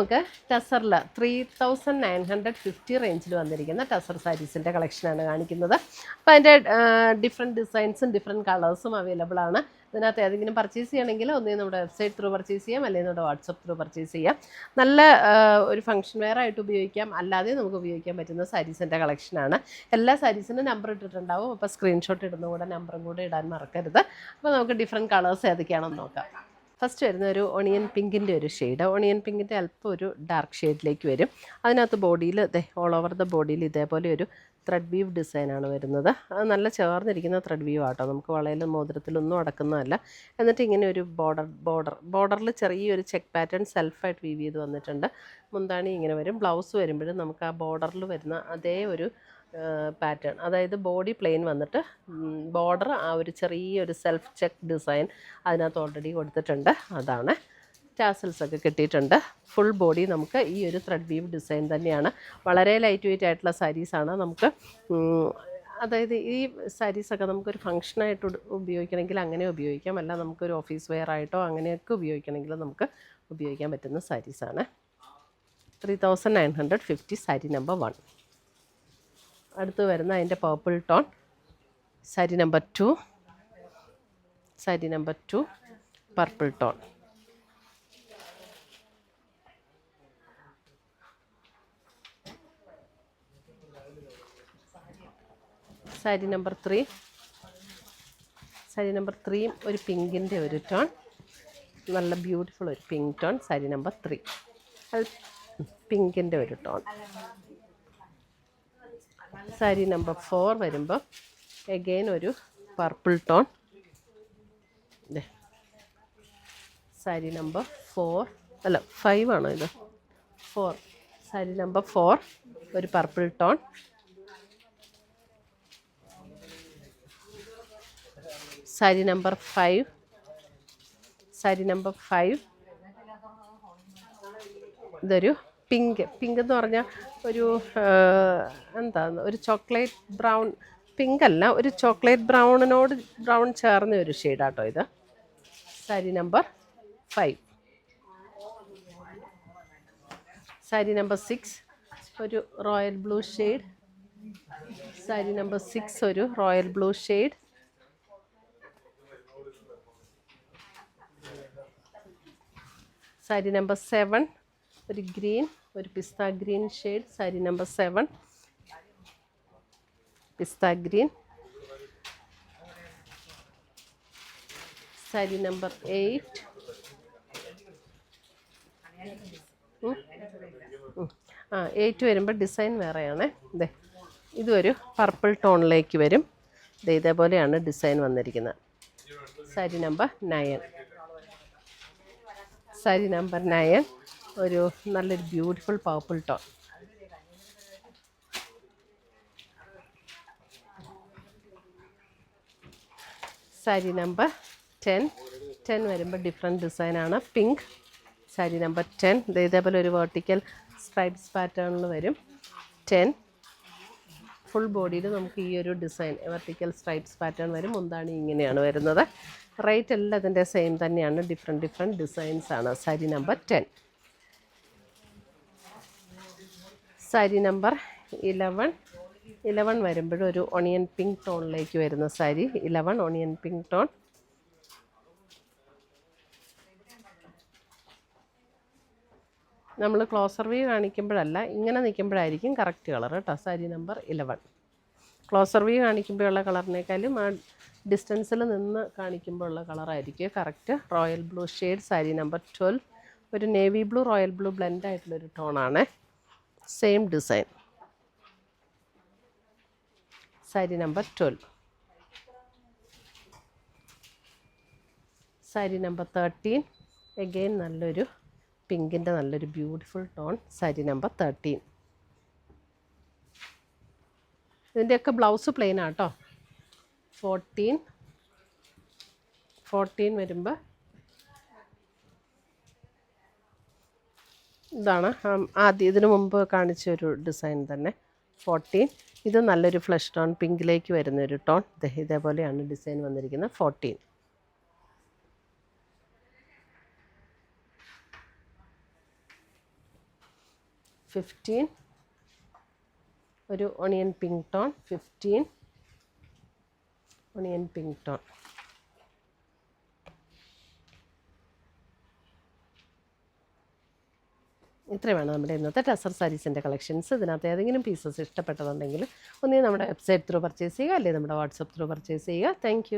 നമുക്ക് ടസറിൽ 3950 റേഞ്ചിൽ വന്നിരിക്കുന്ന ടസർ സാരീസിൻ്റെ കളക്ഷനാണ് കാണിക്കുന്നത്. അപ്പോൾ അതിൻ്റെ ഡിഫറെൻറ്റ് ഡിസൈൻസും ഡിഫറെൻറ്റ് കളേഴ്സും അവൈലബിൾ ആണ്. ഇതിനകത്ത് ഏതെങ്കിലും പർച്ചേസ് ചെയ്യണമെങ്കിൽ ഒന്നേ നമ്മുടെ വെബ്സൈറ്റ് ത്രൂ പർച്ചേസ് ചെയ്യാം, അല്ലെങ്കിൽ നമ്മുടെ വാട്സപ്പ് ത്രൂ പർച്ചേസ് ചെയ്യാം. നല്ല ഒരു ഫംഗ്ഷൻ വെയർ ആയിട്ട് ഉപയോഗിക്കാം, അല്ലാതെ നമുക്ക് ഉപയോഗിക്കാൻ പറ്റുന്ന സാരീസിൻ്റെ കളക്ഷനാണ്. എല്ലാ സാരീസിനും നമ്പർ ഇട്ടിട്ടുണ്ടാവും. അപ്പോൾ സ്ക്രീൻഷോട്ട് ഇടുന്ന കൂടെ നമ്പറും കൂടെ ഇടാൻ മറക്കരുത്. അപ്പോൾ നമുക്ക് ഡിഫറെൻറ്റ് കളേഴ്സ് ഏതൊക്കെയാണെന്ന് നോക്കാം. ഫസ്റ്റ് വരുന്ന ഒരു ഓണിയൻ പിങ്കിൻ്റെ ഒരു ഷെയ്ഡ്. ഓണിയൻ പിങ്കിൻ്റെ അല്പം ഒരു ഡാർക്ക് ഷെയ്ഡിലേക്ക് വരും. അതിനകത്ത് ബോഡിയിൽ ഓൾ ഓവർ ദ ബോഡിയിൽ ഇതേപോലെ ഒരു ത്രെഡ് വീവ് ഡിസൈനാണ് വരുന്നത്. അത് നല്ല ചേർന്നിരിക്കുന്ന ത്രെഡ് വീവ് ആട്ടോ, നമുക്ക് വളയിലും മോതിരത്തിലൊന്നും അടക്കുന്നതല്ല. എന്നിട്ട് ഇങ്ങനെ ഒരു ബോർഡറിൽ ചെറിയൊരു ചെക്ക് പാറ്റേൺ സെൽഫായിട്ട് വീവ് ചെയ്ത് വന്നിട്ടുണ്ട്. മുന്താണി ഇങ്ങനെ വരും. ബ്ലൗസ് വരുമ്പോഴും നമുക്ക് ആ ബോർഡറിൽ വരുന്ന അതേ ഒരു പാറ്റേൺ, അതായത് ബോഡി പ്ലെയിൻ വന്നിട്ട് ബോർഡർ ആ ഒരു ചെറിയൊരു സെൽഫ് ചെക്ക് ഡിസൈൻ അതിനകത്ത് ഓൾറെഡി കൊടുത്തിട്ടുണ്ട്. അതാണ് ടാസൽസ് ഒക്കെ കിട്ടിയിട്ടുണ്ട്. ഫുൾ ബോഡി നമുക്ക് ഈ ഒരു ത്രെഡ് വീവ് ഡിസൈൻ തന്നെയാണ്. വളരെ ലൈറ്റ് വെയിറ്റ് ആയിട്ടുള്ള സാരീസാണ്. നമുക്ക് അതായത് ഈ സാരീസൊക്കെ നമുക്കൊരു ഫങ്ഷനായിട്ട് ഉപയോഗിക്കണമെങ്കിൽ അങ്ങനെ ഉപയോഗിക്കാം, അല്ല നമുക്കൊരു ഓഫീസ് വെയർ ആയിട്ടോ അങ്ങനെയൊക്കെ ഉപയോഗിക്കണമെങ്കിൽ നമുക്ക് ഉപയോഗിക്കാൻ പറ്റുന്ന സാരീസാണ്. 3950 സാരി നമ്പർ 1. അടുത്ത് വരുന്ന അതിൻ്റെ purple tone sari number 2. Sari number 2 purple tone. Sari number 3. Sari number 3 ഒരു പിങ്കിൻ്റെ ഒരു ടോൺ, നല്ല ബ്യൂട്ടിഫുൾ ഒരു പിങ്ക് ടോൺ. സാരി നമ്പർ 3 പിങ്കിൻ്റെ ഒരു ടോൺ. സാരി നമ്പർ 4 വരുമ്പോൾ എഗെയിൻ ഒരു പർപ്പിൾ ടോൺ. സാരി നമ്പർ 5 ആണോ ഇത്? 4. സാരി നമ്പർ 4 ഒരു purple tone. Sari number 5. Sari number 5 ഇതൊരു പിങ്ക് എന്ന് പറഞ്ഞാൽ ഒരു എന്താണ്, ഒരു ചോക്ലേറ്റ് ബ്രൗൺ, പിങ്ക് അല്ല, ഒരു ചോക്ലേറ്റ് ബ്രൗൺ ചേർന്ന ഒരു ഷെയ്ഡാട്ടോ ഇത്. സാരി നമ്പർ 5. സാരി നമ്പർ 6 ഒരു royal blue shade. Sari number 6 ഒരു royal blue shade. Sari number 7 ഒരു ഗ്രീൻ, ഒരു പിസ്ത ഗ്രീൻ ഷെയ്ഡ്. സാരി നമ്പർ 7 പിസ്ത ഗ്രീൻ. സാരി നമ്പർ 8 8 വരുമ്പോൾ ഡിസൈൻ വേറെയാണ്. ഇതൊരു പർപ്പിൾ ടോണിലേക്ക് വരും. ഇതേപോലെയാണ് ഡിസൈൻ വന്നിരിക്കുന്നത്. സാരി നമ്പർ 9. സാരി നമ്പർ 9 ഒരു നല്ലൊരു beautiful purple tone. Sari number 10 വരുമ്പോൾ ഡിഫറെൻറ്റ് ഡിസൈനാണ്, പിങ്ക്. സാരി നമ്പർ 10 ഇതേപോലെ ഒരു വെർട്ടിക്കൽ സ്ട്രൈപ്സ് പാറ്റേണിൽ വരും. 10 ഫുൾ ബോഡിയിൽ നമുക്ക് ഈ ഒരു ഡിസൈൻ വെർട്ടിക്കൽ സ്ട്രൈപ്സ് പാറ്റേൺ വരും. മുന്താണി ഇങ്ങനെയാണ് വരുന്നത്. റേറ്റ് എല്ലാം ഇതിൻ്റെ സെയിം തന്നെയാണ്, ഡിഫറെൻറ്റ് ഡിസൈൻസ് ആണ്. സാരി നമ്പർ 10. സാരി നമ്പർ 11 വരുമ്പോഴും ഒരു ഓണിയൻ പിങ്ക് ടോണിലേക്ക് വരുന്ന സാരി. 11 onion pink tone. നമ്മൾ ക്ലോസർ വ്യൂ കാണിക്കുമ്പോഴല്ല, ഇങ്ങനെ നിൽക്കുമ്പോഴായിരിക്കും കറക്റ്റ് കളർ കേട്ടോ. സാരി നമ്പർ 11 ക്ലോസർ വ്യൂ കാണിക്കുമ്പോഴുള്ള കളറിനേക്കാളും ആ ഡിസ്റ്റൻസിൽ നിന്ന് കാണിക്കുമ്പോൾ ഉള്ള കളറായിരിക്കും correct. Royal blue shade. Sari number 12 ഒരു navy blue royal blue blend ആയിട്ടുള്ളൊരു ടോണാണ്. Same design. Sari number 12. Sari number 13 again നല്ലൊരു പിങ്കിൻ്റെ നല്ലൊരു ബ്യൂട്ടിഫുൾ ടോൺ. സാരി നമ്പർ 13. ഇതിൻ്റെയൊക്കെ ബ്ലൗസ് പ്ലെയിൻ ആട്ടോ. 14 വരുമ്പോൾ ഇതാണ് ആദ്യം ഇതിനു മുമ്പ് കാണിച്ച ഒരു ഡിസൈൻ തന്നെ. 14 ഇത് നല്ലൊരു ഫ്ലഷ് ടോൺ പിങ്കിലേക്ക് വരുന്നൊരു ടോൺ. ഇതേപോലെയാണ് ഡിസൈൻ വന്നിരിക്കുന്നത്. 14. 15, ഒരു onion pink tone 15, onion pink tone. ഇത്രയുമാണ് നമ്മുടെ ഇന്നത്തെ ടസർ സാരീസിൻ്റെ കളക്ഷൻസ്. ഇതിനകത്ത് ഏതെങ്കിലും പീസസ് ഇഷ്ടപ്പെട്ടതുണ്ടെങ്കിൽ ഒന്നേ നമ്മുടെ വെബ്സൈറ്റ് ത്രൂ പർച്ചേസ് ചെയ്യുക, അല്ലെങ്കിൽ നമ്മുടെ വാട്സപ്പ് ത്രൂ പർച്ചേസ് ചെയ്യുക. താങ്ക്